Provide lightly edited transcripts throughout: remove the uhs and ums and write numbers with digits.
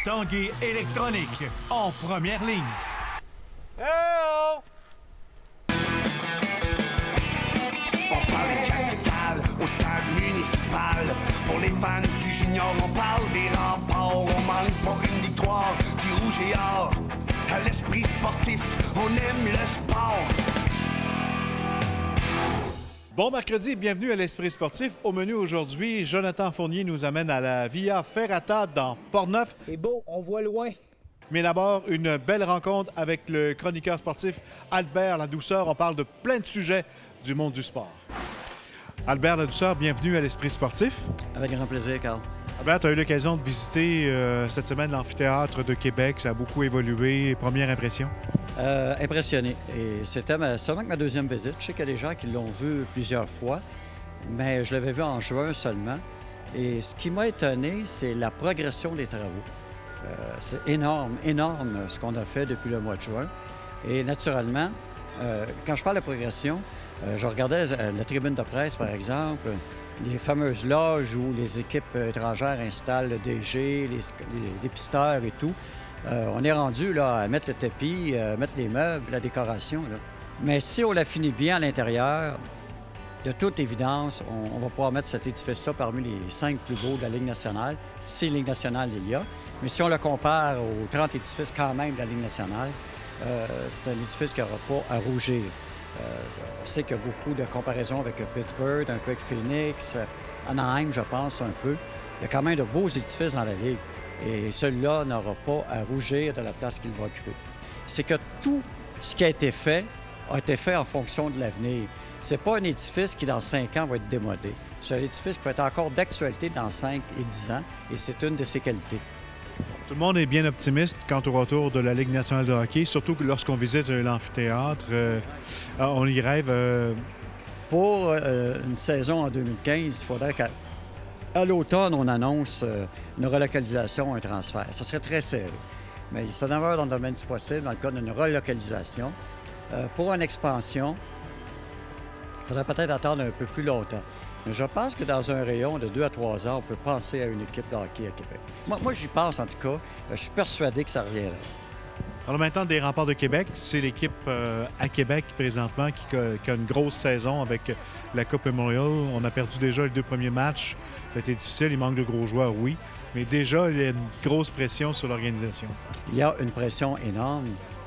Tanguay électronique, en première ligne. Hello! On parle de capitale au stade municipal. Pour les fans du junior, on parle des remparts. On manque pas une victoire du rouge et or. À l'esprit sportif, on aime le sport. Bon mercredi, bienvenue à l'Esprit sportif. Au menu aujourd'hui, Jonathan Fournier nous amène à la Via Ferrata dans Portneuf. C'est beau, on voit loin. Mais d'abord, une belle rencontre avec le chroniqueur sportif Albert Ladouceur. On parle de plein de sujets du monde du sport. Albert Ladouceur, bienvenue à l'Esprit sportif. Avec grand plaisir, Carl. Albert, tu as eu l'occasion de visiter cette semaine l'amphithéâtre de Québec. Ça a beaucoup évolué. Première impression? Impressionné. Et c'était seulement que ma deuxième visite. Je sais qu'il y a des gens qui l'ont vu plusieurs fois, mais je l'avais vu en juin seulement. Et ce qui m'a étonné, c'est la progression des travaux. C'est énorme ce qu'on a fait depuis le mois de juin. Et naturellement, quand je parle de progression, je regardais la tribune de presse, par exemple, les fameuses loges où les équipes étrangères installent le DG, les pisteurs et tout. On est rendu là, à mettre le tapis, mettre les meubles, la décoration. Là. Mais si on la finit bien à l'intérieur, de toute évidence, on va pouvoir mettre cet édifice-là parmi les 5 plus beaux de la Ligue nationale, si Ligue nationale il y a. Mais si on le compare aux 30 édifices quand même de la Ligue nationale, c'est un édifice qui n'aura pas à rougir. On sait qu'il y a beaucoup de comparaisons avec Pittsburgh, un peu avec Phoenix, Anaheim, je pense, un peu. Il y a quand même de beaux édifices dans la Ligue. Et celui-là n'aura pas à rougir de la place qu'il va occuper. C'est que tout ce qui a été fait en fonction de l'avenir. C'est pas un édifice qui, dans 5 ans, va être démodé. C'est un édifice qui va être encore d'actualité dans 5 et 10 ans, et c'est une de ses qualités. Tout le monde est bien optimiste quant au retour de la Ligue nationale de hockey, surtout que lorsqu'on visite l'amphithéâtre, on y rêve. Pour une saison en 2015, il faudrait qu'à l'automne, on annonce une relocalisation, un transfert. Ça serait très serré. Mais ça demeure dans le domaine du possible, dans le cas d'une relocalisation. Pour une expansion, il faudrait peut-être attendre un peu plus longtemps. Mais je pense que dans un rayon de 2 à 3 ans, on peut penser à une équipe de hockey à Québec. Moi j'y pense en tout cas. Je suis persuadé que ça reviendra. Alors maintenant, des Remparts de Québec, c'est l'équipe à Québec présentement qui a une grosse saison avec la Coupe Memorial. On a perdu déjà les 2 premiers matchs. Ça a été difficile, il manque de gros joueurs, oui. Mais déjà, il y a une grosse pression sur l'organisation. Il y a une pression énorme.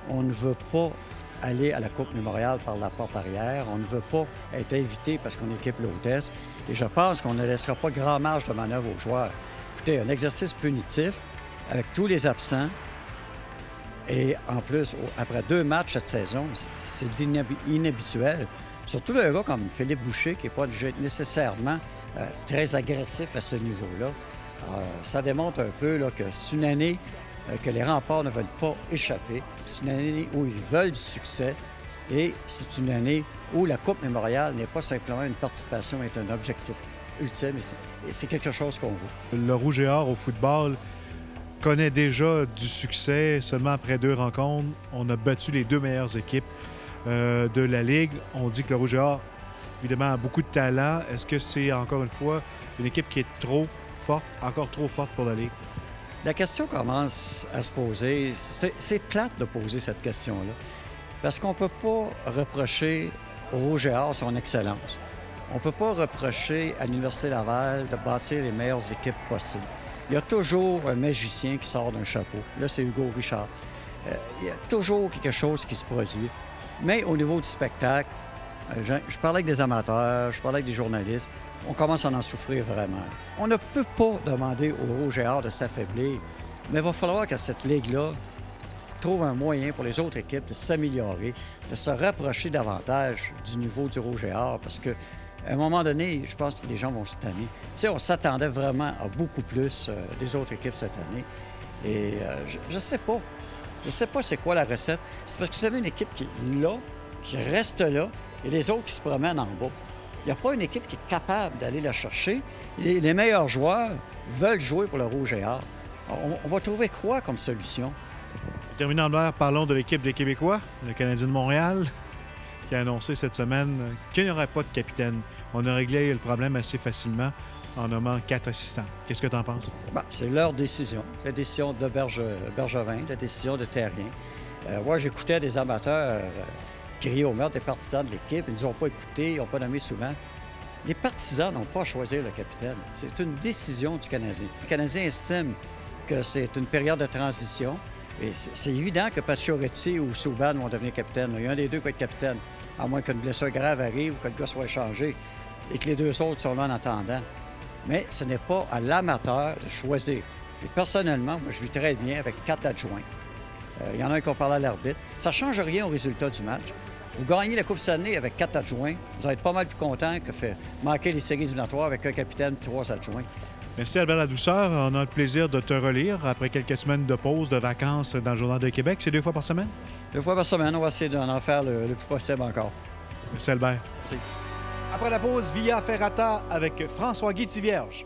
On ne veut pas aller à la Coupe Memorial par la porte arrière. On ne veut pas être invité parce qu'on équipe l'hôtesse. Et je pense qu'on ne laissera pas grand marge de manœuvre aux joueurs. Écoutez, un exercice punitif avec tous les absents. Et en plus, après 2 matchs cette saison, c'est inhabituel. Surtout un gars comme Philippe Boucher, qui n'est pas nécessairement très agressif à ce niveau-là. Ça démontre un peu là, que c'est une année que les Remparts ne veulent pas échapper. C'est une année où ils veulent du succès. Et c'est une année où la Coupe Memorial n'est pas simplement une participation, mais un objectif ultime. Et c'est quelque chose qu'on veut. Le Rouge et Or au football connaît déjà du succès. Seulement après 2 rencontres, on a battu les 2 meilleures équipes de la Ligue. On dit que le Rouge et Or, évidemment, a beaucoup de talent. Est-ce que c'est, encore une fois, une équipe qui est trop forte, encore trop forte pour la Ligue? La question commence à se poser. C'est plate de poser cette question-là. Parce qu'on ne peut pas reprocher au Rouge et Or son excellence. On ne peut pas reprocher à l'Université Laval de bâtir les meilleures équipes possibles. Il y a toujours un magicien qui sort d'un chapeau. Là, c'est Hugo Richard. Il y a toujours quelque chose qui se produit. Mais au niveau du spectacle, je parlais avec des amateurs, je parlais avec des journalistes. On commence à en souffrir vraiment. On ne peut pas demander au Rouge et Or de s'affaiblir, mais il va falloir que cette ligue-là trouve un moyen pour les autres équipes de s'améliorer, de se rapprocher davantage du niveau du Rouge et Or, parce qu'à un moment donné, je pense que les gens vont se tanner. Tu sais, on s'attendait vraiment à beaucoup plus des autres équipes cette année. Et je ne sais pas. Je ne sais pas c'est quoi la recette. C'est parce que vous avez une équipe qui est là, qui reste là, et les autres qui se promènent en bas. Il n'y a pas une équipe qui est capable d'aller la chercher. Les meilleurs joueurs veulent jouer pour le Rouge et Or. On va trouver quoi comme solution? Terminant l'air, parlons de l'équipe des Québécois, le Canadien de Montréal, qui a annoncé cette semaine qu'il n'y aurait pas de capitaine. On a réglé le problème assez facilement en nommant 4 assistants. Qu'est-ce que tu en penses? Bon, c'est leur décision. La décision de Bergevin, la décision de Terrien. Moi, j'écoutais des amateurs crier au meurtre des partisans de l'équipe. Ils ne nous ont pas écoutés, ils n'ont pas nommé souvent. Les partisans n'ont pas à choisir le capitaine. C'est une décision du Canadien. Le Canadien estime que c'est une période de transition. Et c'est évident que Pacioretty ou Subban vont devenir capitaine. Il y a un des deux qui va être capitaine, à moins qu'une blessure grave arrive ou que le gars soit échangé et que les deux autres sont là en attendant. Mais ce n'est pas à l'amateur de choisir. Et personnellement, moi, je vis très bien avec 4 adjoints. Il y en a un qui va parler à l'arbitre. Ça ne change rien au résultat du match. Vous gagnez la Coupe Stanley avec 4 adjoints. Vous allez être pas mal plus content que manquer les séries éliminatoires avec un capitaine et 3 adjoints. Merci Albert Ladouceur. On a le plaisir de te relire après quelques semaines de pause, de vacances dans le Journal de Québec. C'est 2 fois par semaine? 2 fois par semaine. On va essayer d'en faire le plus possible encore. Merci Albert. Merci. Après la pause, Via Ferrata avec François-Guy Tivierge.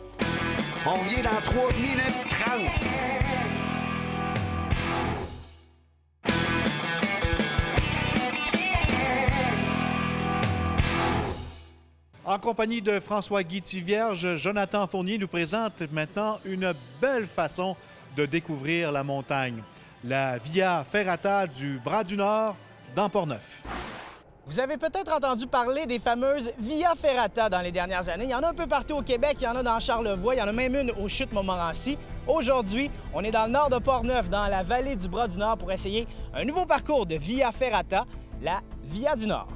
On vient dans 3 minutes 30. En compagnie de François-Guy Tivierge, Jonathan Fournier nous présente maintenant une belle façon de découvrir la montagne. La Via Ferrata du Bras du Nord dans Portneuf. Vous avez peut-être entendu parler des fameuses Via Ferrata dans les dernières années. Il y en a un peu partout au Québec, il y en a dans Charlevoix, il y en a même une aux Chutes-Montmorency. Aujourd'hui, on est dans le nord de Portneuf, dans la vallée du Bras du Nord, pour essayer un nouveau parcours de Via Ferrata, la Via du Nord.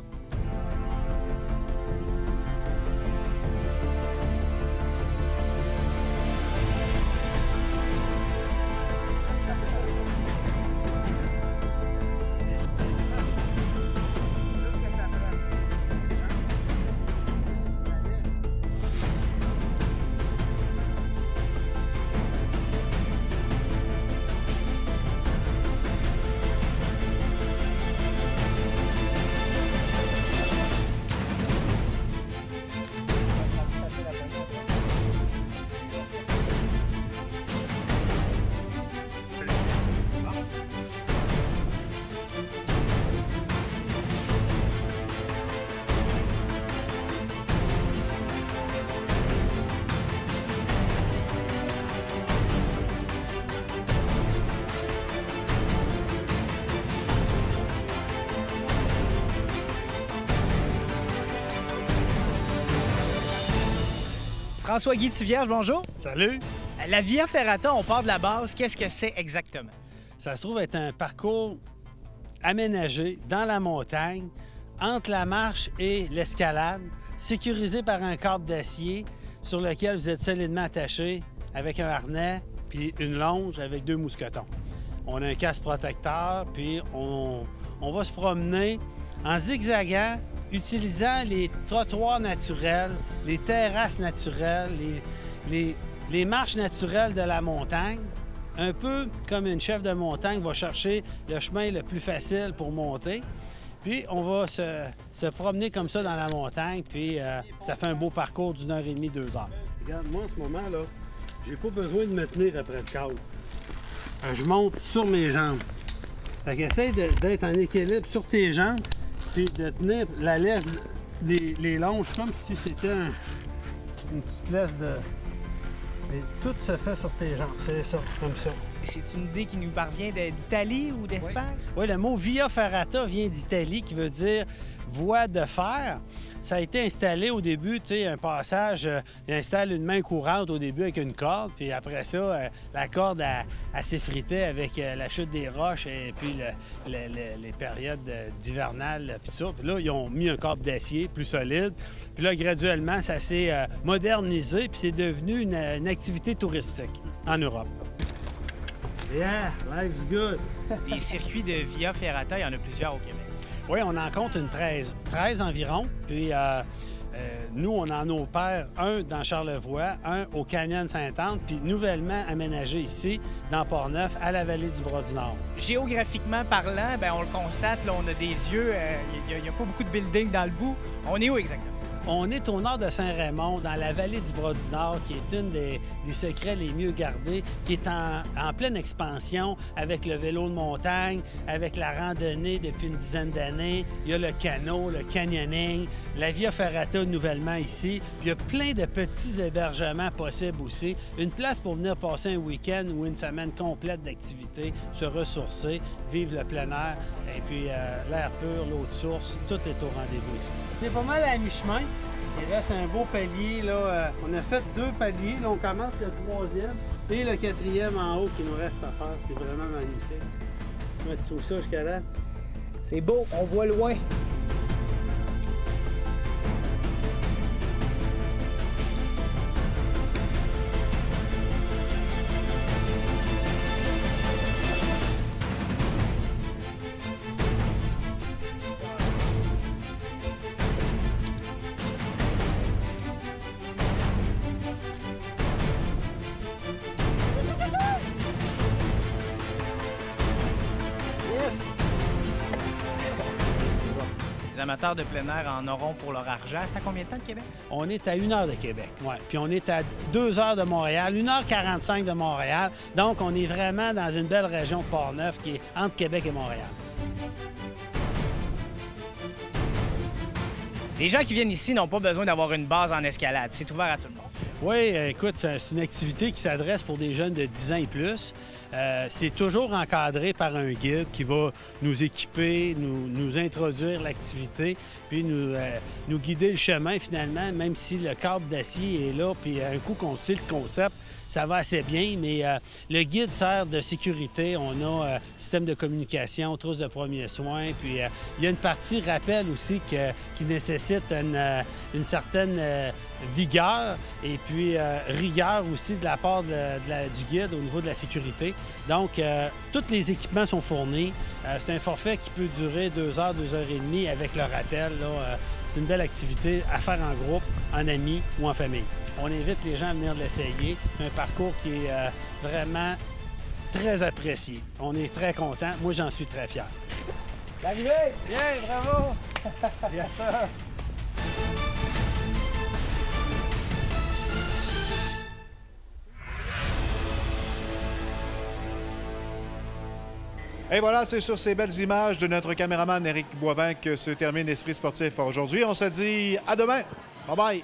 François-Guy Tivierge, bonjour. Salut! La Via Ferrata, on part de la base. Qu'est-ce que c'est exactement? Ça se trouve être un parcours aménagé dans la montagne, entre la marche et l'escalade, sécurisé par un câble d'acier sur lequel vous êtes solidement attaché avec un harnais puis une longe avec 2 mousquetons. On a un casque protecteur, puis on va se promener en zigzagant, utilisant les trottoirs naturels, les terrasses naturelles, les marches naturelles de la montagne, un peu comme une chef de montagne va chercher le chemin le plus facile pour monter. Puis on va se promener comme ça dans la montagne, puis ça fait un beau parcours d'1h30, 2 heures. Regarde, moi en ce moment, là, j'ai pas besoin de me tenir après le câble. Je monte sur mes jambes. Fait qu'essaye d'être en équilibre sur tes jambes, puis de tenir la laisse, les longes, comme si c'était une petite laisse de... Mais tout se fait sur tes jambes, c'est ça, comme ça. C'est une idée qui nous parvient d'Italie ou d'Espagne? Oui, le mot Via Ferrata vient d'Italie, qui veut dire voie de fer. Ça a été installé au début, tu sais, un passage, il installe une main courante au début avec une corde, puis après ça, la corde, elle s'effritait avec la chute des roches et puis les périodes d'hivernales, puis ça. Puis là, ils ont mis un câble d'acier plus solide. Puis là, graduellement, ça s'est modernisé, puis c'est devenu une activité touristique en Europe. Yeah, life's good! Les circuits de Via Ferrata, il y en a plusieurs au Québec. Oui, on en compte une 13 environ. Puis nous, on en opère un dans Charlevoix, un au Canyon Sainte-Anne, puis nouvellement aménagé ici, dans Portneuf, à la vallée du Bras-du-Nord. Géographiquement parlant, bien, on le constate, là, on a des yeux, il n'y a pas beaucoup de buildings dans le bout. On est où exactement? On est au nord de Saint-Raymond, dans la vallée du Bras-du-Nord, qui est une des secrets les mieux gardés, qui est en pleine expansion avec le vélo de montagne, avec la randonnée depuis une dizaine d'années. Il y a le canot, le canyoning, la Via Ferrata nouvellement ici. Puis il y a plein de petits hébergements possibles aussi. Une place pour venir passer un week-end ou une semaine complète d'activité, se ressourcer, vivre le plein air, et puis l'air pur, l'eau de source, tout est au rendez-vous ici. On est pas mal à mi-chemin. Il reste un beau palier, là. On a fait 2 paliers, là, on commence le 3e et le 4e en haut qui nous reste à faire. C'est vraiment magnifique. Comment tu trouves ça jusqu'à là? C'est beau, on voit loin. Les amateurs de plein air en auront pour leur argent. C'est à combien de temps de Québec? On est à 1 heure de Québec, oui. Puis on est à 2 heures de Montréal, 1h45 de Montréal. Donc, on est vraiment dans une belle région de Port-Neuf qui est entre Québec et Montréal. Les gens qui viennent ici n'ont pas besoin d'avoir une base en escalade. C'est ouvert à tout le monde. Oui, écoute, c'est une activité qui s'adresse pour des jeunes de 10 ans et plus. C'est toujours encadré par un guide qui va nous équiper, nous introduire l'activité, puis nous guider le chemin finalement, même si le câble d'acier est là, puis un coup qu'on sait le concept, ça va assez bien, mais le guide sert de sécurité. On a système de communication, trousse de premiers soins, puis il y a une partie rappel aussi qui nécessite une certaine vigueur et puis rigueur aussi de la part du guide au niveau de la sécurité. Donc, tous les équipements sont fournis. C'est un forfait qui peut durer 2 heures, 2 heures et demie avec le rappel. C'est une belle activité à faire en groupe, en amis ou en famille. On invite les gens à venir l'essayer. Un parcours qui est vraiment très apprécié. On est très contents. Moi, j'en suis très fier. L'arrivée! Bien, bravo! Bien sûr! Et voilà, c'est sur ces belles images de notre caméraman Éric Boivin que se termine l'Esprit sportif aujourd'hui. On se dit à demain. Bye-bye!